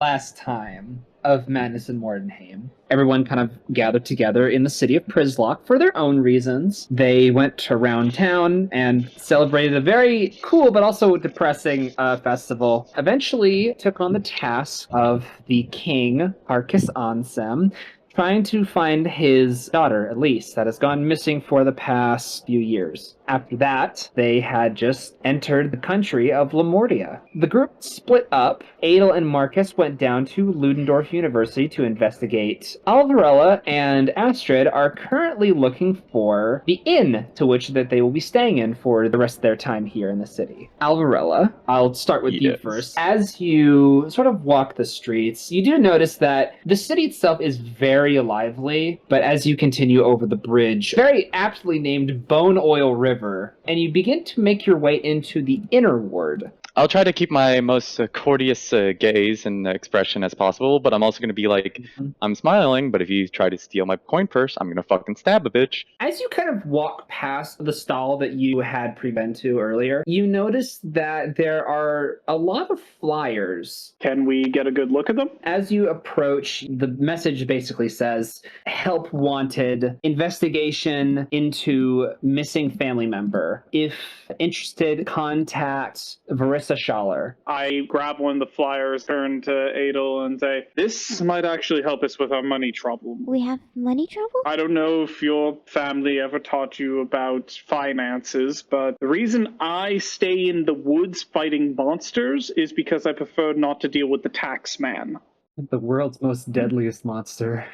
last time of Madness in Mordenheim, everyone kind of gathered together in the city of Prislock for their own reasons. They went around town and celebrated a very cool but also depressing festival. Eventually took on the task of the king, Arcus Ansem, trying to find his daughter, Elise, that has gone missing for the past few years. After that, they had just entered the country of Lamordia. The group split up. Adel and Marcus went down to Ludendorff University to investigate. Alvaerela and Astrid are currently looking for the inn to which that they will be staying in for the rest of their time here in the city. Alvaerela, I'll start with you first. As you sort of walk the streets, you do notice that the city itself is very lively, but as you continue over the bridge, very aptly named Bone Oil River, and you begin to make your way into the inner ward. I'll try to keep my most courteous gaze and expression as possible, but I'm also going to be like, I'm smiling, but if you try to steal my coin purse, I'm going to fucking stab a bitch. As you kind of walk past the stall that you had pre-been to earlier, you notice that there are a lot of flyers. Can we get a good look at them? As you approach, the message basically says, help wanted, investigation into missing family member. If interested, contact Varissa Schaller. I grab one of the flyers, turn to Adel and say, this might actually help us with our money trouble. We have money trouble? I don't know if your family ever taught you about finances, but the reason I stay in the woods fighting monsters is because I prefer not to deal with the Taxman. The world's most deadliest monster.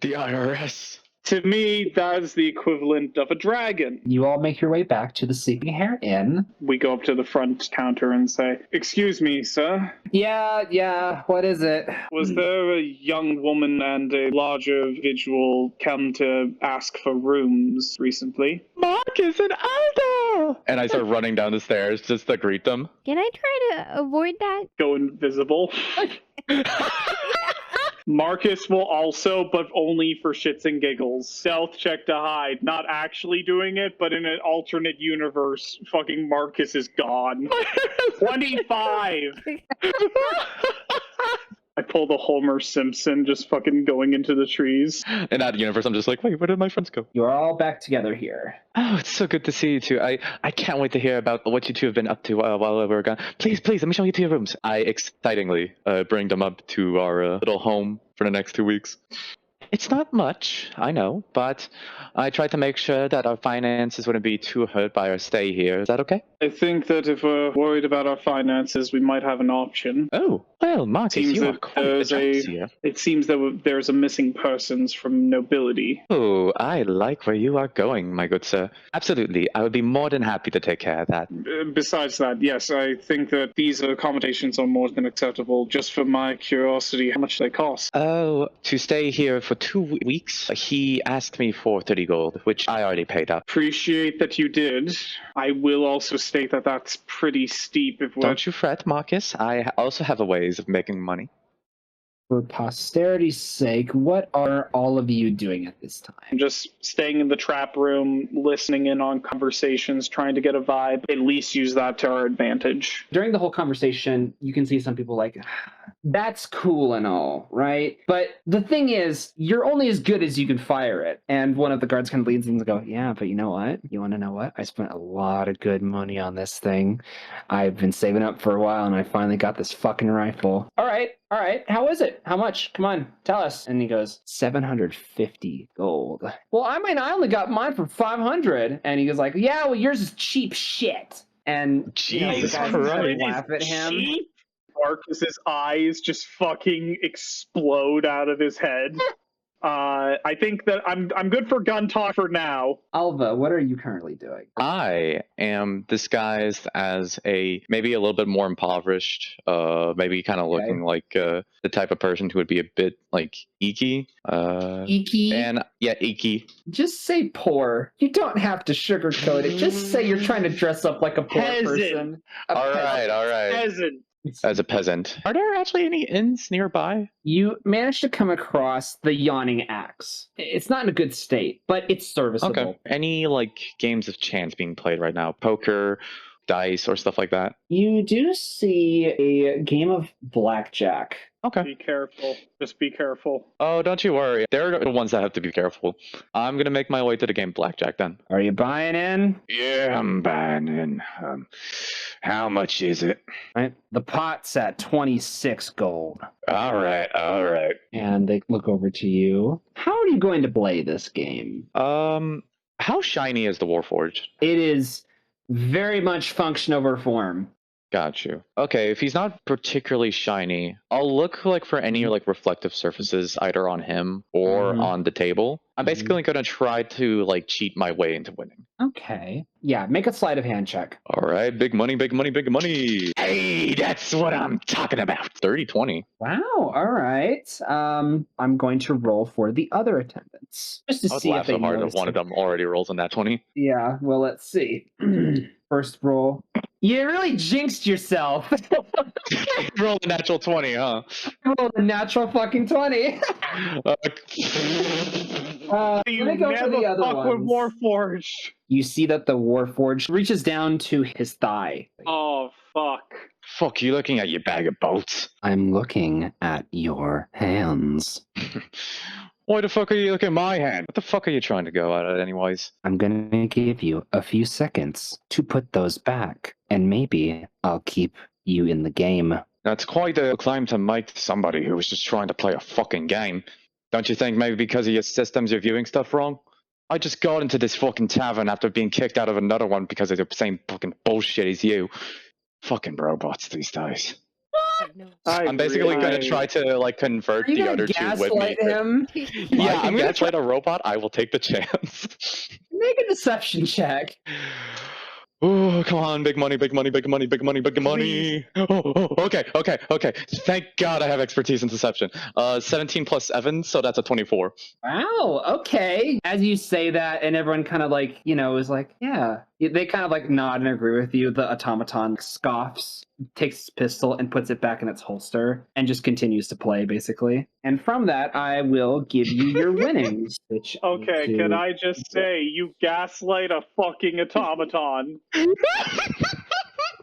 The IRS. To me, that is the equivalent of a dragon. You all make your way back to the Sleeping Hare Inn. We go up to the front counter and say, excuse me, sir. Yeah, what is it? Was there a young woman and a larger individual come to ask for rooms recently? Marcus and Adel! And I start running down the stairs just to greet them. Can I try to avoid that? Go invisible. Marcus will also, but only for shits and giggles. Stealth check to hide. Not actually doing it, but in an alternate universe, fucking Marcus is gone. 25! I pull the Homer Simpson just fucking going into the trees. In that universe, I'm just like, wait, where did my friends go? You're all back together here. Oh, it's so good to see you two. I can't wait to hear about what you two have been up to while we're gone. Please, let me show you to your rooms. I excitingly bring them up to our little home for the next 2 weeks. It's not much, I know, but I try to make sure that our finances wouldn't be too hurt by our stay here. Is that okay? I think that if we're worried about our finances, we might have an option. Oh, well, Marcus, you are quite the jobs here. It seems that there's a missing persons from nobility. Oh, I like where you are going, my good sir. Absolutely, I would be more than happy to take care of that. Besides that, yes, I think that these accommodations are more than acceptable. Just for my curiosity, how much do they cost? Oh, to stay here for 2 weeks, he asked me for 30 gold, which I already paid up. Appreciate that you did. I will also state that that's pretty steep. Don't you fret, Marcus. I also have a ways of making money. For posterity's sake, what are all of you doing at this time? I'm just staying in the trap room, listening in on conversations, trying to get a vibe, at least use that to our advantage. During the whole conversation, you can see some people like, that's cool and all, right? But the thing is, you're only as good as you can fire it. And one of the guards kind of leans in and go, yeah, but you know what? You want to know what? I spent a lot of good money on this thing. I've been saving up for a while, and I finally got this fucking rifle. All right. How is it? How much? Come on, tell us. And he goes, 750 gold. Well, I only got mine for 500. And he goes like, yeah, well, yours is cheap shit. And Jesus Christ, laugh at him. Cheap? Marcus's eyes just fucking explode out of his head. I think that I'm good for gun talk for now. Alva, what are you currently doing? I am disguised as maybe a little bit more impoverished, maybe kind of looking like the type of person who would be a bit like eeky. Eeky? And yeah, eeky. Just say poor. You don't have to sugarcoat it. Just say you're trying to dress up like a poor person. All right. Peasant. As a peasant. Are there actually any inns nearby? You managed to come across the Yawning Axe. It's not in a good state, but it's serviceable. Okay. Any games of chance being played right now? Poker dice or stuff like that? You do see a game of blackjack. Okay. Be careful. Just be careful. Oh, don't you worry. They're the ones that have to be careful. I'm gonna make my way to the game blackjack then. Are you buying in? Yeah, I'm buying in. How much is it? Right. The pot's at 26 gold. All right. And they look over to you. How are you going to play this game? How shiny is the Warforged? It is very much function over form. Got you. Okay, if he's not particularly shiny, I'll look for any reflective surfaces either on him or Mhm. on the table. I'm basically gonna try to cheat my way into winning. Okay. Yeah, make a sleight of hand check. All right, big money, big money, big money. Hey, that's what I'm talking about. 30-20. Wow, all right. I'm going to roll for the other attendants. Just to I would see laugh if they so hard if notice one of them already rolls on that 20. Yeah, well, let's see. First roll. You really jinxed yourself. Roll a natural 20, huh? Rolled a natural fucking 20. Let You me go for never the other fuck with ones. Warforged. You see that the Warforged reaches down to his thigh. Oh, fuck. Fuck, you looking at your bag of bolts? I'm looking at your hands. Why the fuck are you looking at my hand? What the fuck are you trying to go at anyways? I'm gonna give you a few seconds to put those back, and maybe I'll keep you in the game. That's quite a claim to make to somebody who was just trying to play a fucking game. Don't you think maybe because of your systems you're viewing stuff wrong? I just got into this fucking tavern after being kicked out of another one because of the same fucking bullshit as you. Fucking robots these days. I'm basically gonna try to convert Are you the gonna other two with me. gaslight him? Yeah, I'm gonna try to robot. I will take the chance. Make a deception check. Oh, come on, big money, big money, big money, big money, big money. Okay. Thank God I have expertise in deception. 17 plus 7, so that's a 24. Wow, okay. As you say that, and everyone kind of is like, yeah. They kind of nod and agree with you. The automaton scoffs, takes his pistol and puts it back in its holster, and just continues to play, basically. And from that, I will give you your winnings. Which Okay, can I just say, you gaslight a fucking automaton.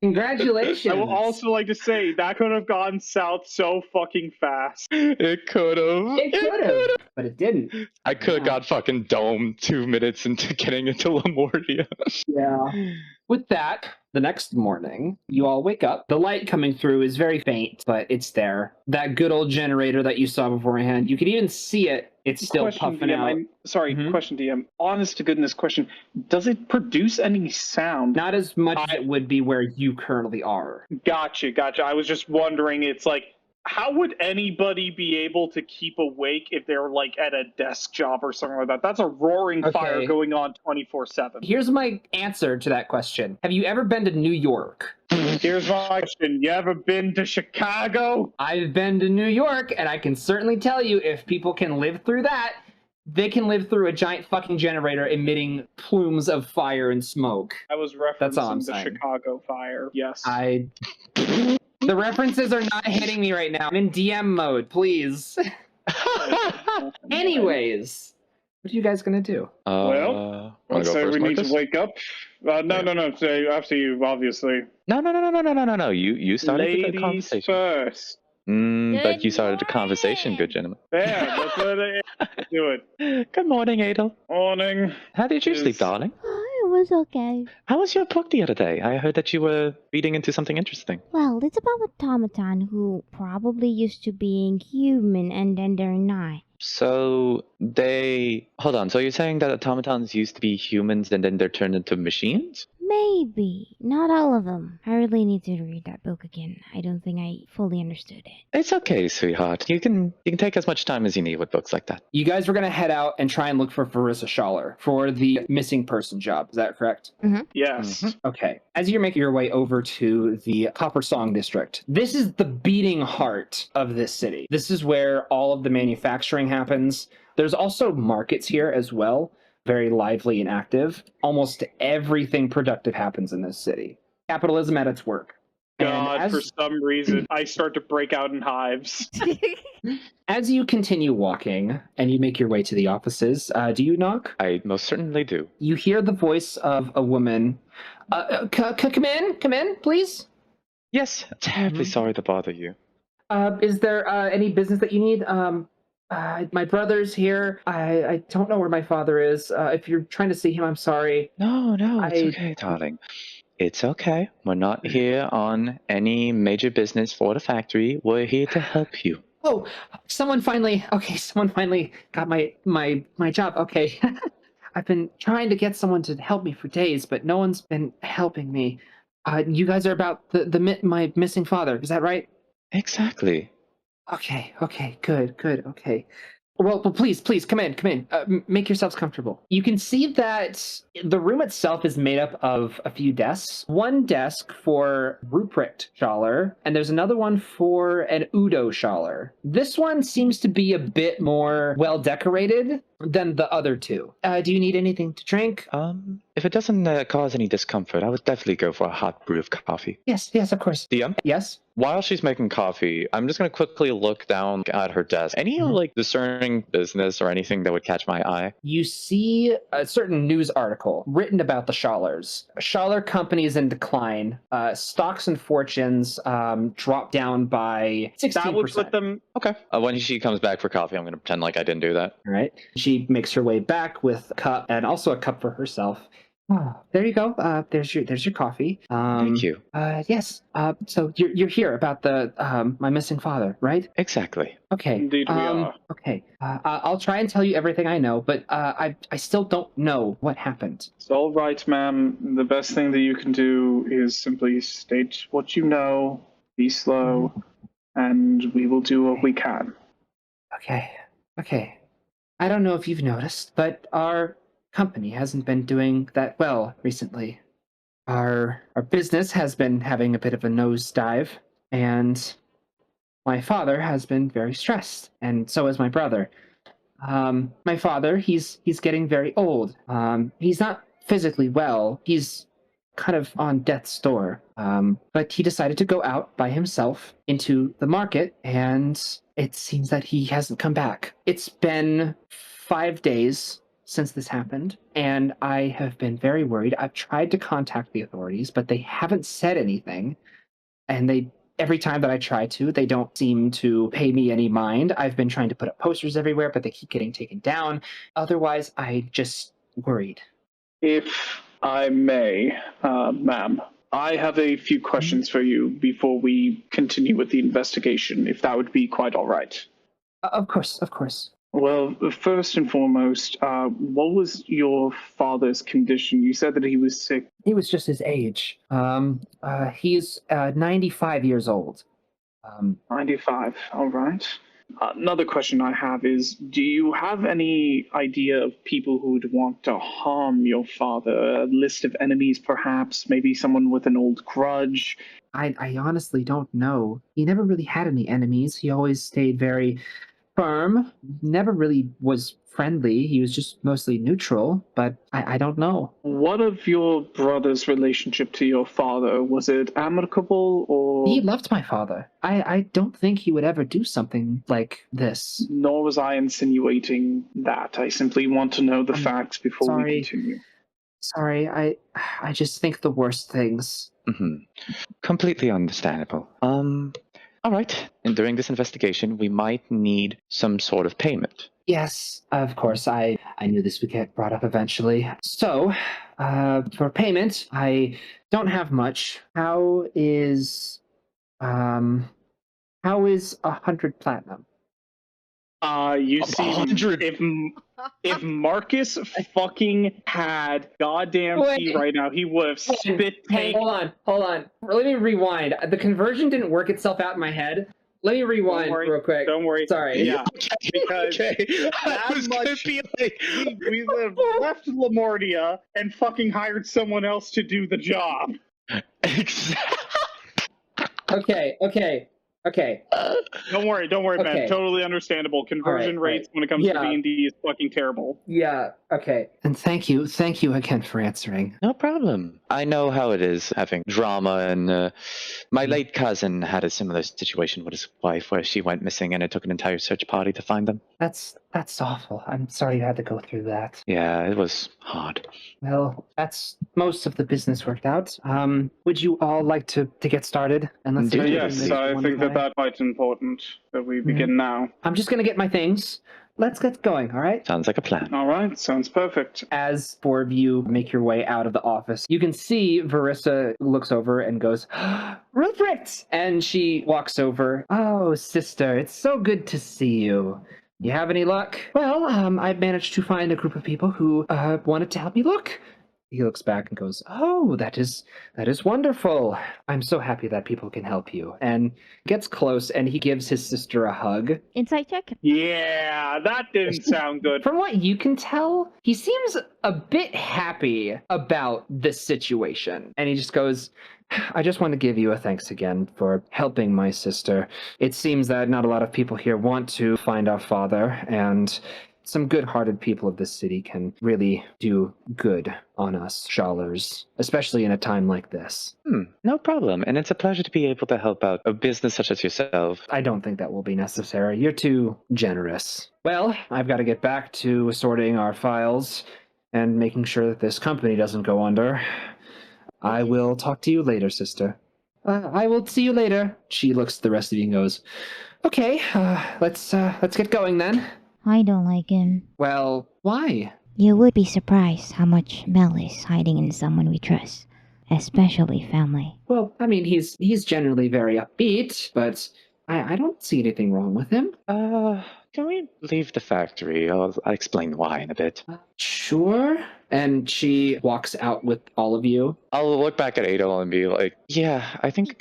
Congratulations. I would also like to say, that could have gone south so fucking fast. It could have. It could have, but it didn't. I could have got fucking domed 2 minutes into getting into Lamortia. Yeah. With that, the next morning, you all wake up. The light coming through is very faint, but it's there. That good old generator that you saw beforehand, you could even see it. It's still Question, puffing DM, out. Sorry, Mhm. question, DM. Honest to goodness question. Does it produce any sound? Not as much as it would be where you currently are. Gotcha. I was just wondering, it's how would anybody be able to keep awake if they're at a desk job or something like that? That's a roaring fire Okay. going on 24/7. Here's my answer to that question. Have you ever been to New York? Here's my question. You ever been to Chicago? I've been to New York, and I can certainly tell you if people can live through that, they can live through a giant fucking generator emitting plumes of fire and smoke. I was referencing That's all I'm the saying. Chicago fire. Yes. The references are not hitting me right now. I'm in DM mode, please. Anyways, what are you guys gonna do? Wanna Let's go say first, we need Marcus? to wake up. No. Say after you, obviously. No. You started the Ladies conversation. first. But you started the conversation, good gentleman. Yeah, that's what I do it. Good morning, Adel. Morning. How did you Yes. sleep, darling? Oh, it was okay. How was your book the other day? I heard that you were reading into something interesting. Well, it's about automaton who probably used to being human and then they're not. So hold on. So you're saying that automatons used to be humans and then they're turned into machines? Maybe. Not all of them. I really need to read that book again. I don't think I fully understood it. It's okay, sweetheart. You can take as much time as you need with books like that. You guys were gonna head out and try and look for Farissa Schaller for the missing person job. Is that correct? Yes. Okay. As you're making your way over to the Copper Song District, this is the beating heart of this city. This is where all of the manufacturing happens. There's also markets here as well, very lively and active. Almost everything productive happens in this city. Capitalism at its work. And God, for some reason, I start to break out in hives. as you continue walking and you make your way to the offices, do you knock? I most certainly do. You hear the voice of a woman Come in, please. Yes, terribly sorry to bother you. Is there any business that you need? My brother's here. I don't know where my father is. If you're trying to see him, I'm sorry. No, it's I- okay, darling. It's okay. We're not here on any major business for the factory. We're here to help you. Oh, someone finally got my job. Okay. I've been trying to get someone to help me for days, but no one's been helping me. You guys are about my missing father. Is that right? Exactly. Okay, good, okay. Well, please, come in. Make yourselves comfortable. You can see that the room itself is made up of a few desks. One desk for Ruprecht Schaller, and there's another one for an Udo Schaller. This one seems to be a bit more well decorated than the other two. Do you need anything to drink? If it doesn't cause any discomfort, I would definitely go for a hot brew of coffee. Yes, of course. DM? Yes? While she's making coffee, I'm just going to quickly look down at her desk. Any, discerning business or anything that would catch my eye? You see a certain news article written about the Schallers. Schaller company is in decline. Stocks and fortunes dropped down by 16%. That would put them. Okay. When she comes back for coffee, I'm going to pretend like I didn't do that. All right. She makes her way back with a cup and also a cup for herself. Oh, there you go. There's your coffee. Thank you. Yes. So you're here about the my missing father, right? Exactly. Okay. Indeed we are. Okay. I'll try and tell you everything I know, but I still don't know what happened. It's all right, ma'am. The best thing that you can do is simply state what you know, be slow, and we will do what we can. Okay. I don't know if you've noticed, but our company hasn't been doing that well recently. Our business has been having a bit of a nosedive, and my father has been very stressed, and so is my brother. My father, he's getting very old. He's not physically well. He's kind of on death's door. But he decided to go out by himself into the market, and it seems that he hasn't come back. It's been 5 days since this happened, and I have been very worried. I've tried to contact the authorities, but they haven't said anything, and every time that I try to, they don't seem to pay me any mind. I've been trying to put up posters everywhere, but they keep getting taken down. Otherwise, I just worried. If I may, ma'am, I have a few questions for you before we continue with the investigation, if that would be quite all right. Of course. Well, first and foremost, what was your father's condition? You said that he was sick. It was just his age. He's 95 years old. 95, all right. Another question I have is, do you have any idea of people who would want to harm your father? A list of enemies, perhaps? Maybe someone with an old grudge? I honestly don't know. He never really had any enemies. He always stayed very firm, never really was friendly. He was just mostly neutral, but I don't know. What of your brother's relationship to your father? Was it amicable or... He loved my father. I don't think he would ever do something like this. Nor was I insinuating that. I simply want to know the facts before we sorry. continue. Sorry, I just think the worst things. Completely understandable. All right. And during this investigation, we might need some sort of payment. Yes, of course. I knew this would get brought up eventually. So, for payment, I don't have much. How is 100 platinum? You see, 100. if Marcus fucking had goddamn tea right now, he would have spit Hey, take. hold on. Let me rewind. The conversion didn't work itself out in my head. Let me rewind real quick. Don't worry. Sorry. Yeah, because I was gonna be like, we left Lamordia and fucking hired someone else to do the job. Okay. Okay. Don't worry, Okay. man. Totally understandable. Conversion Alright, rates when it comes to yeah. D&D is fucking terrible. Yeah. Okay. And thank you again for answering. No problem. I know how it is having drama, and my late cousin had a similar situation with his wife where she went missing and it took an entire search party to find them. That's awful. I'm sorry you had to go through that. Yeah, it was hard. Well, that's most of the business worked out. Would you all like to get started? And let's Do start you? with Yes, this I one think guy. that might be important that we begin now. I'm just gonna get my things. Let's get going, all right? Sounds like a plan. All right, sounds perfect. As four of you make your way out of the office, you can see Verissa looks over and goes, Rupert! And she walks over. Oh, sister, it's so good to see you. You have any luck? Well, I've managed to find a group of people who wanted to help me look. He looks back and goes, oh, that is wonderful. I'm so happy that people can help you. And gets close and he gives his sister a hug. Insight check. Yeah, that didn't sound good. From what you can tell, he seems a bit happy about this situation. And he just goes, I just want to give you a thanks again for helping my sister. It seems that not a lot of people here want to find our father, and some good-hearted people of this city can really do good on us, Shallers, especially in a time like this. No problem. And it's a pleasure to be able to help out a business such as yourself. I don't think that will be necessary. You're too generous. Well, I've got to get back to sorting our files and making sure that this company doesn't go under. I will talk to you later, sister. I will see you later. She looks at the rest of you and goes, okay, let's get going then. I don't like him. Well, why? You would be surprised how much malice hiding in someone we trust, especially family. Well, I mean, he's generally very upbeat, but I don't see anything wrong with him. Can we leave the factory? I'll explain why in a bit. Sure. And she walks out with all of you. I'll look back at Adel and be like, yeah, I think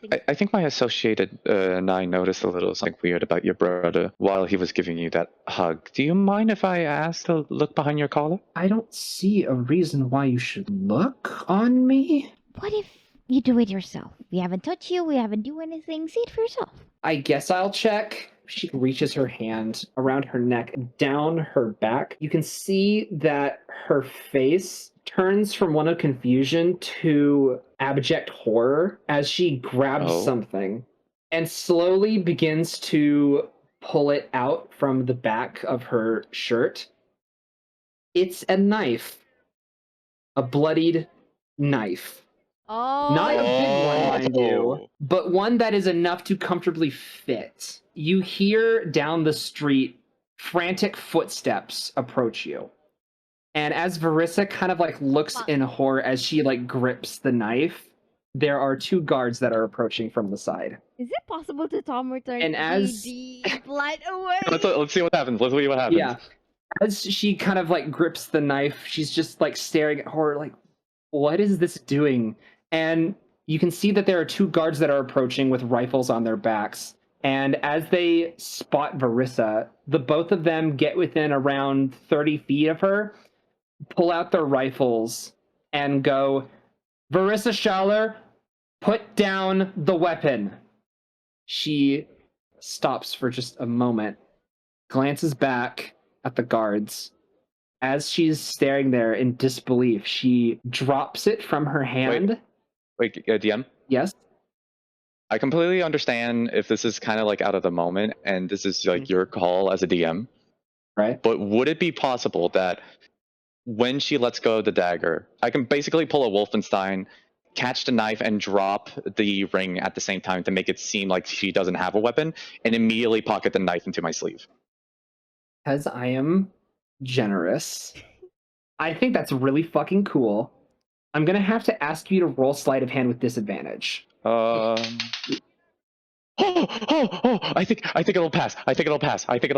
my associated and I noticed a little something weird about your brother while he was giving you that hug. Do you mind if I ask to look behind your collar? I don't see a reason why you should look on me. What if you do it yourself? We haven't touched you, we haven't do anything. See it for yourself. I guess I'll check. She reaches her hand around her neck, down her back. You can see that her face turns from one of confusion to abject horror as she grabs something and slowly begins to pull it out from the back of her shirt. It's a knife. A bloodied knife. Oh. Not a big one, mind you, but one that is enough to comfortably fit. You hear down the street frantic footsteps approach you. And as Verissa kind of like looks in horror as she like grips the knife, there are two guards that are approaching from the side. Is it possible to Tom return And as the blood away? Let's see what happens. Let's see what happens. Yeah. As she kind of like grips the knife, she's just like staring at horror like, what is this doing? And you can see that there are two guards that are approaching with rifles on their backs. And as they spot Verissa, the both of them get within around 30 feet of her, pull out their rifles, and go, Verissa Schaller, put down the weapon. She stops for just a moment, glances back at the guards. As she's staring there in disbelief, she drops it from her hand. Wait, DM? Yes? I completely understand if this is kind of like out of the moment and this is like your call as a DM. Right. But would it be possible that when she lets go of the dagger, I can basically pull a Wolfenstein, catch the knife, and drop the ring at the same time to make it seem like she doesn't have a weapon, and immediately pocket the knife into my sleeve? Because I am generous, I think that's really fucking cool. I'm gonna have to ask you to roll sleight of hand with disadvantage. I think it'll pass. I think it'll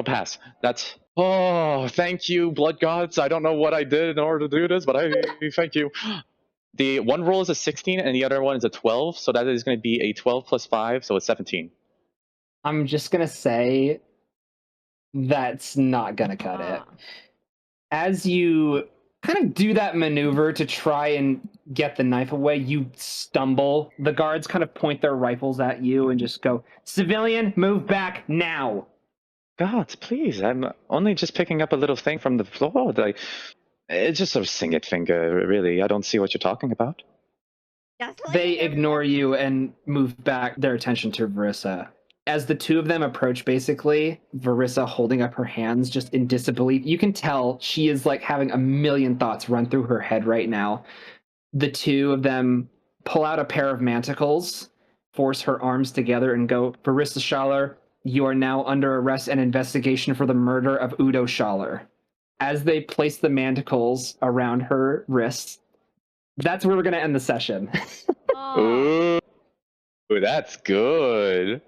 pass. That's thank you, blood gods. I don't know what I did in order to do this, but I thank you. The one roll is a 16 and the other one is a 12, so that is going to be a 12 plus 5, so it's 17. I'm just gonna say that's not gonna cut it. As you kind of do that maneuver to try and get the knife away, you stumble. The guards kind of point their rifles at you and just go, "Civilian, move back now." God, please, I'm only just picking up a little thing from the floor. It's just a singed finger, really. I don't see what you're talking about. They ignore you and move back their attention to Verissa. As the two of them approach, basically, Verissa holding up her hands just in disbelief, you can tell she is like having a million thoughts run through her head right now. The two of them pull out a pair of manticles, force her arms together, and go, "Verissa Schaller, you are now under arrest and investigation for the murder of Udo Schaller." As they place the manticles around her wrists, that's where we're going to end the session. Oh. Ooh, that's good.